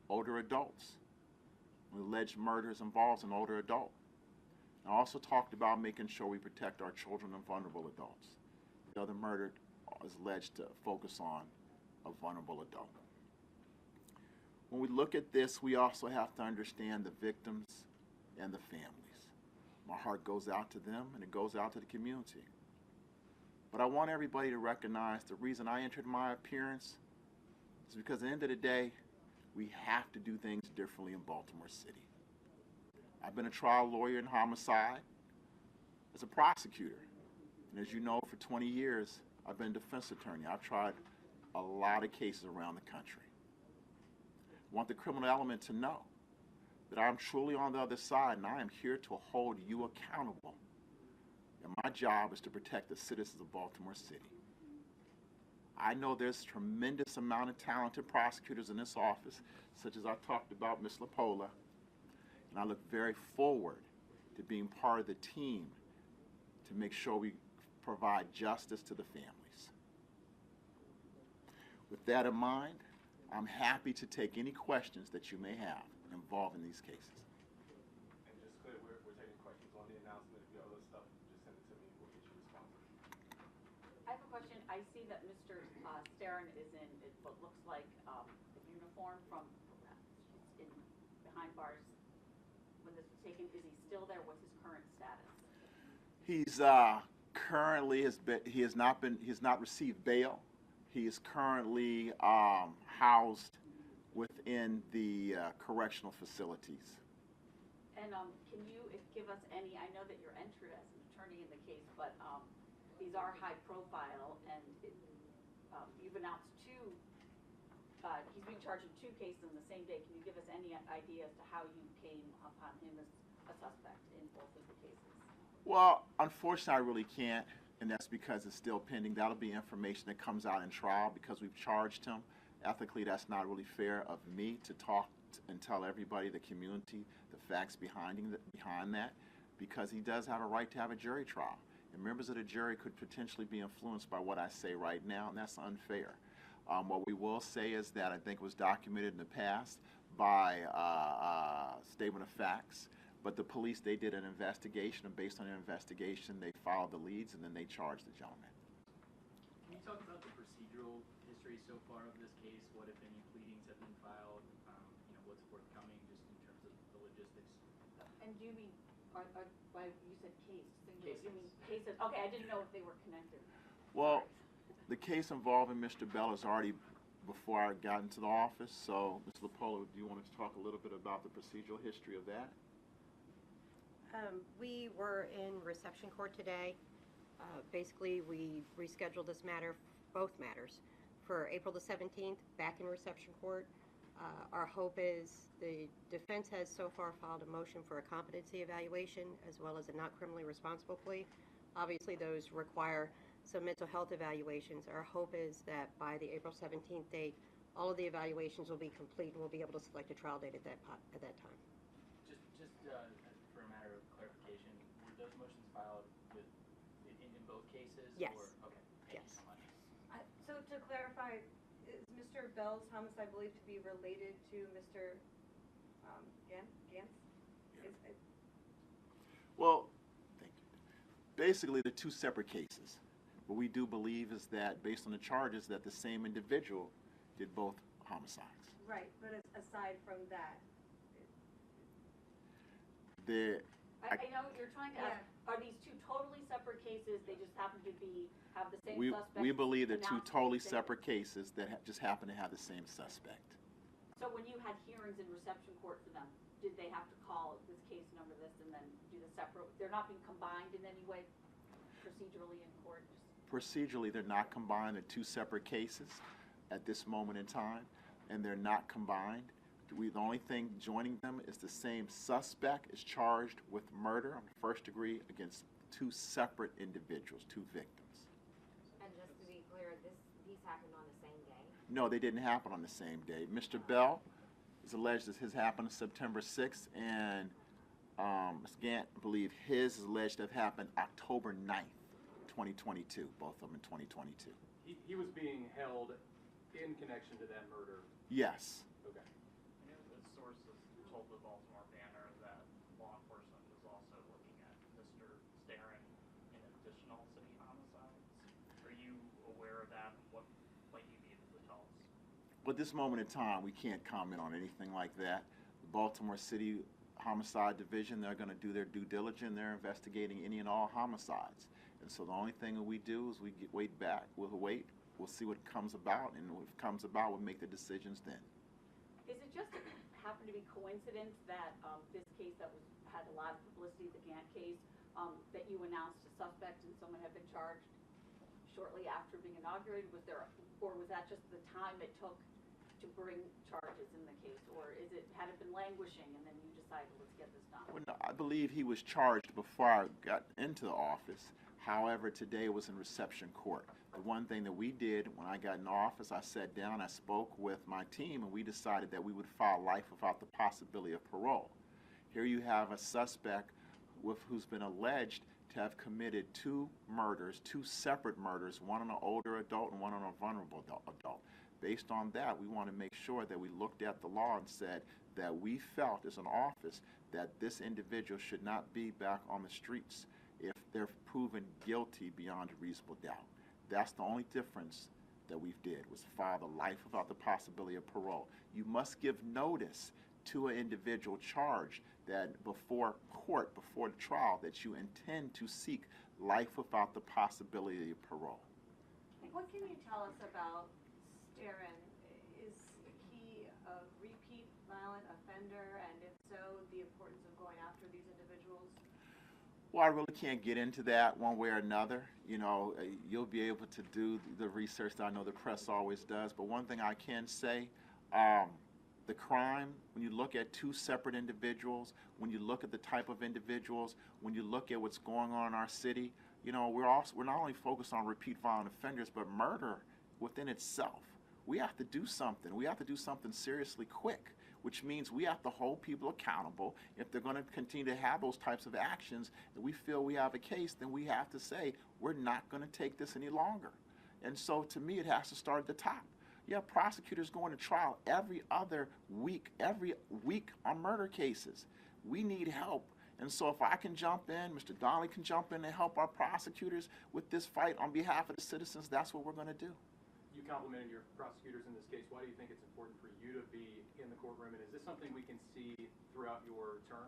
older adults. Alleged murders involves an older adult. I also talked about making sure we protect our children and vulnerable adults. The other murder is alleged to focus on a vulnerable adult. When we look at this, we also have to understand the victims and the families. My heart goes out to them, and it goes out to the community. But I want everybody to recognize the reason I entered my appearance is because at the end of the day, we have to do things differently in Baltimore City. I've been a trial lawyer in homicide as a prosecutor. And as you know, for 20 years, I've been a defense attorney. I've tried a lot of cases around the country. I want the criminal element to know that I'm truly on the other side, and I am here to hold you accountable. And my job is to protect the citizens of Baltimore City. I know there's a tremendous amount of talented prosecutors in this office, such as I talked about Ms. LaPola, and I look very forward to being part of the team to make sure we provide justice to the families. With that in mind, I'm happy to take any questions that you may have involved in these cases. And just clear, we're taking questions on the announcement. If you have other stuff, just send it to me. We'll get you responses. I have a question. I see that Mr. Starin is in what looks like a uniform from in behind bars. When this was taken, is he still there? What's his current status? He's currently he has not received bail. He is currently housed within the correctional facilities. And can you give us any, I know that you're entered as an attorney in the case, but these are high profile, and you've announced he's being charged with 2 cases on the same day. Can you give us any idea as to how you came upon him as a suspect in both of the cases? Well, unfortunately, I really can't, and that's because it's still pending. That'll be information that comes out in trial because we've charged him. Ethically, that's not really fair of me to talk and tell everybody, the community, the facts behind that, because he does have a right to have a jury trial. And members of the jury could potentially be influenced by what I say right now, and that's unfair. What we will say is that I think was documented in the past by statement of facts, but the police, they did an investigation, and based on their investigation, they followed the leads, and then they charged the gentleman. Can you talk about the procedural history so far of this case? What, if any, pleadings have been filed? What's forthcoming, just in terms of the logistics? And do you mean, you said case? Cases. You mean cases? Okay, I didn't know if they were connected. Well, the case involving Mr. Bell is already before I got into the office, so Ms. LaPola, do you want us to talk a little bit about the procedural history of that? We were in reception court today. Basically, we rescheduled this matter, both matters, for April the 17th, back in reception court. Our hope is the defense has so far filed a motion for a competency evaluation as well as a not criminally responsible plea. Obviously, those require some mental health evaluations. Our hope is that by the April 17th date, all of the evaluations will be complete and we'll be able to select a trial date at that time. Just for a matter of clarification, were those motions filed in both cases? Yes. Or, okay. Thank you so much. So to clarify, is Mr. Bell's homicide believed to be related to Mr. Gantz? Yeah. Well, thank you. Basically, they're 2 separate cases. What we do believe is that, based on the charges, that the same individual did both homicides. Right, but aside from that, I know you're trying to ask, are these 2 totally separate cases? They just happen to have the same suspect? We believe they're 2 announced totally the same- separate cases that just happen to have the same suspect. So when you had hearings in reception court for them, did they have to call this case number this and then do the separate? They're not being combined in any way procedurally in court? Procedurally, they're not combined. They're 2 separate cases at this moment in time, and they're not combined. The only thing joining them is the same suspect is charged with murder on the 1st degree against 2 separate individuals, 2 victims. And just to be clear, these happened on the same day? No, they didn't happen on the same day. Mr. Bell is alleged that his happened on September 6th, and Ms. Gant, I believe his is alleged to have happened October 9th, 2022, both of them in 2022. He was being held in connection to that murder. Yes. Okay. told the Baltimore Banner that law enforcement was also looking at Mr. Starin in additional city homicides. Are you aware of that, and what might you be able to tell us? Well, at this moment in time, we can't comment on anything like that. The Baltimore City Homicide Division, they're going to do their due diligence. They're investigating any and all homicides. And so the only thing that we do is we wait back. We'll wait. We'll see what comes about. And if it comes about, we'll make the decisions then. Is it just happened to be coincidence that this case that had a lot of publicity, the Gant case, that you announced a suspect and someone had been charged shortly after being inaugurated? Or was that just the time it took to bring charges in the case? Or had it been languishing and then you decided, let's get this done? Well, no, I believe he was charged before I got into the office. However, today was in reception court. The one thing that we did when I got in office, I sat down, I spoke with my team, and we decided that we would file life without the possibility of parole. Here you have a suspect who's been alleged to have committed two murders, two separate murders, one on an older adult and one on a vulnerable adult. Based on that, we want to make sure that we looked at the law and said that we felt as an office that this individual should not be back on the streets if they're proven guilty beyond a reasonable doubt. That's the only difference that we did, was file the life without the possibility of parole. You must give notice to an individual charged that before court, before the trial, that you intend to seek life without the possibility of parole. What can you tell us about Starin? Is he a repeat violent offender, and if so, the importance of going after these individuals? Well, I really can't get into that one way or another. You know, you'll be able to do the research that I know the press always does. But one thing I can say, the crime, when you look at two separate individuals, when you look at the type of individuals, when you look at what's going on in our city, you know, we're not only focused on repeat violent offenders, but murder within itself. We have to do something. We have to do something seriously quick, which means we have to hold people accountable. If they're going to continue to have those types of actions, and we feel we have a case, then we have to say, we're not going to take this any longer. And so to me, it has to start at the top. You have prosecutors going to trial every week on murder cases. We need help. And so if I can jump in, Mr. Donnelly can jump in and help our prosecutors with this fight on behalf of the citizens, that's what we're going to do. You complimented your prosecutors in this case. Why do you think it's important for you to be in the courtroom, and is this something we can see throughout your term?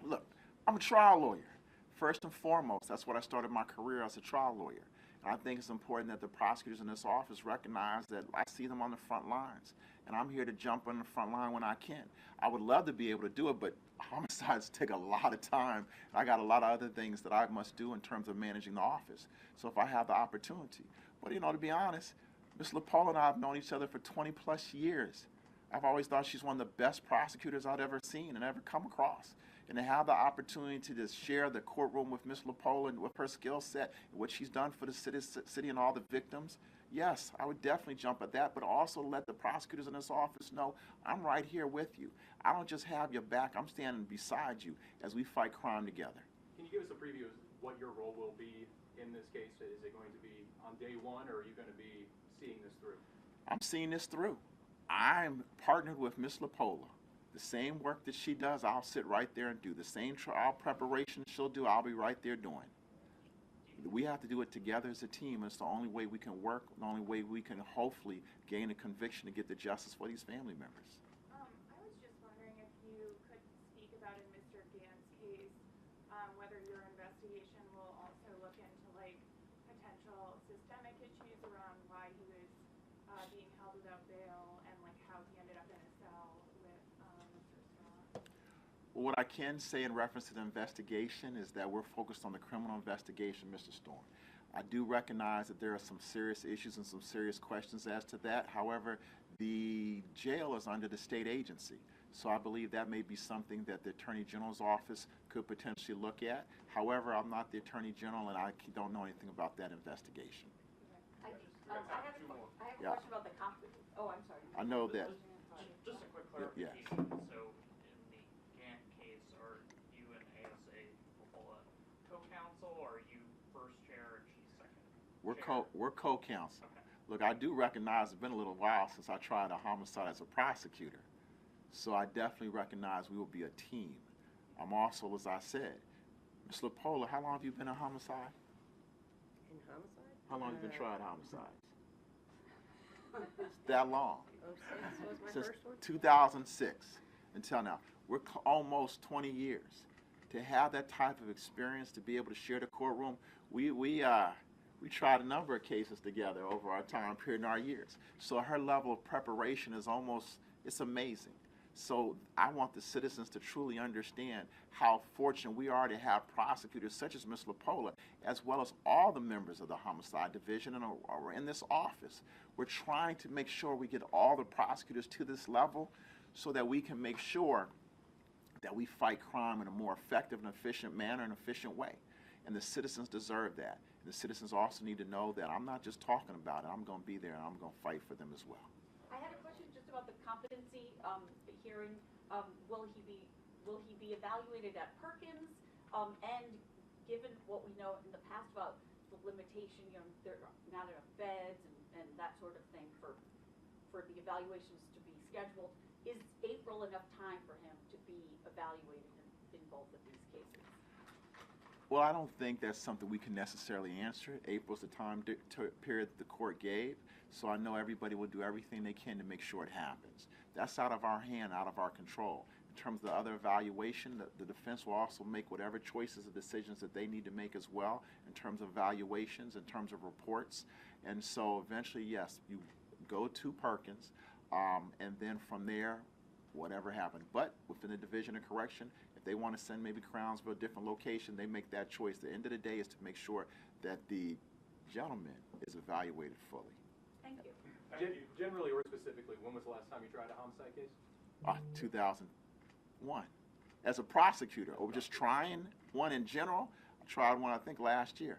Look, I'm a trial lawyer. First and foremost, that's what I started my career as, a trial lawyer. And I think it's important that the prosecutors in this office recognize that I see them on the front lines, and I'm here to jump on the front line when I can. I would love to be able to do it, but homicides take a lot of time. And I got a lot of other things that I must do in terms of managing the office. So if I have the opportunity. But, you know, to be honest, Ms. LaPola and I have known each other for 20 plus years. I've always thought she's one of the best prosecutors I've ever seen and ever come across. And to have the opportunity to just share the courtroom with Ms. LaPola and with her skill set and what she's done for the city and all the victims, yes, I would definitely jump at that, but also let the prosecutors in this office know I'm right here with you. I don't just have your back, I'm standing beside you as we fight crime together. Can you give us a preview of what your role will be in this case? Is it going to be on day one, or are you going to be seeing this through? I'm seeing this through. I'm partnered with Ms. LaPola. The same work that she does, I'll sit right there and do. The same trial preparation she'll do, I'll be right there doing. We have to do it together as a team. It's the only way we can work, the only way we can hopefully gain a conviction to get the justice for these family members. I was just wondering if you could speak about in Mr. Gant's case, whether your investigation will also look into like potential systemic issues around why he was being held without bail, and like how he ended up in a cell with Mr. Scott. Well, what I can say in reference to the investigation is that we're focused on the criminal investigation, Mr. Storm. I do recognize that there are some serious issues and some serious questions as to that. However, the jail is under the state agency. So I believe that may be something that the Attorney General's office could potentially look at. However, I'm not the Attorney General, and I don't know anything about that investigation. I have a question about the conflict. Oh, I'm sorry. I know that. Just a quick Yes. clarification. So in the Gant case, are you and ASA LaPola co-counsel, or are you first chair and she's second? We're co-counsel. Okay. Look, I do recognize it's been a little while since I tried a homicide as a prosecutor. So I definitely recognize we will be a team. I'm also, as I said, Ms. LaPola, how long have you been a homicide? In homicide? How long have you been tried homicides? It's that long. 06 was my Since first one. 2006 until now. We're almost 20 years. To have that type of experience, to be able to share the courtroom, we tried a number of cases together over our time period in our years. So her level of preparation is almost, it's amazing. So I want the citizens to truly understand how fortunate we are to have prosecutors such as Ms. LaPola, as well as all the members of the Homicide Division and are in this office. We're trying to make sure we get all the prosecutors to this level so that we can make sure that we fight crime in a more effective and efficient manner and efficient way. And the citizens deserve that. And the citizens also need to know that I'm not just talking about it, I'm going to be there and I'm going to fight for them as well. I had a question just about the competency hearing. Will he be evaluated at Perkins? And given what we know in the past about the limitation, there are not enough beds and that sort of thing for the evaluations to be scheduled, is April enough time for him to be evaluated in both of these cases? Well, I don't think that's something we can necessarily answer. April's the time period the court gave, so I know everybody will do everything they can to make sure it happens. That's out of our hand, out of our control. In terms of the other evaluation, the defense will also make whatever choices and decisions that they need to make as well in terms of evaluations, in terms of reports. And so eventually, yes, you go to Perkins, and then from there, whatever happened. But within the Division of Correction, if they want to send maybe Crownsville, a different location, they make that choice. The end of the day is to make sure that the gentleman is evaluated fully. Thank you. Generally or specifically, when was the last time you tried a homicide case? 2001. As a prosecutor, or just trying one in general, I tried one I think last year.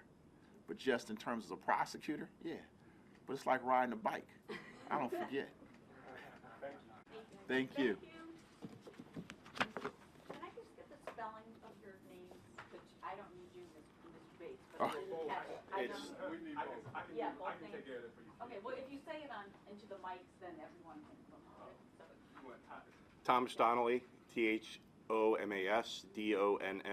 But just in terms of a prosecutor, yeah. But it's like riding a bike. I don't forget. Thank you. Can I just get the spelling of your names? Which I don't need you, Mr. Bates, but I didn't catch it. I don't. Yeah, both names. Take care of it for you. Okay, well, if you say it into the mics, then everyone can know it. So, Thomas Donnelly, THOMAS DONNELLY. and